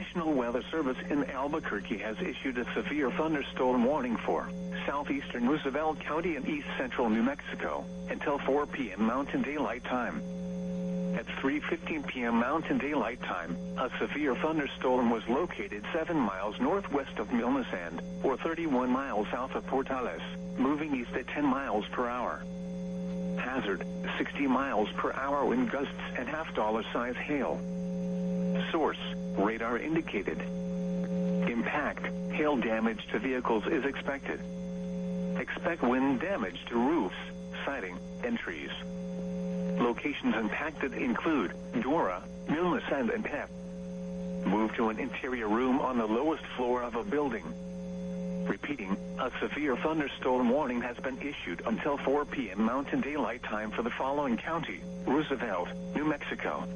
National Weather Service in Albuquerque has issued a severe thunderstorm warning for southeastern Roosevelt County and east central New Mexico until 4 p.m. Mountain Daylight Time. At 3:15 p.m. Mountain Daylight Time, a severe thunderstorm was located 7 miles northwest of Milnesand, or 31 miles south of Portales, moving east at 10 miles per hour. Hazard, 60 miles per hour wind gusts and $half-size hail. Source, radar indicated. Impact, hail damage to vehicles is expected. Expect wind damage to roofs, siding, and trees. Locations impacted include Dora, Milnesand, and Pep. Move to an interior room on the lowest floor of a building. Repeating, a severe thunderstorm warning has been issued until 4 p.m. Mountain Daylight Time for the following county: Roosevelt, New Mexico,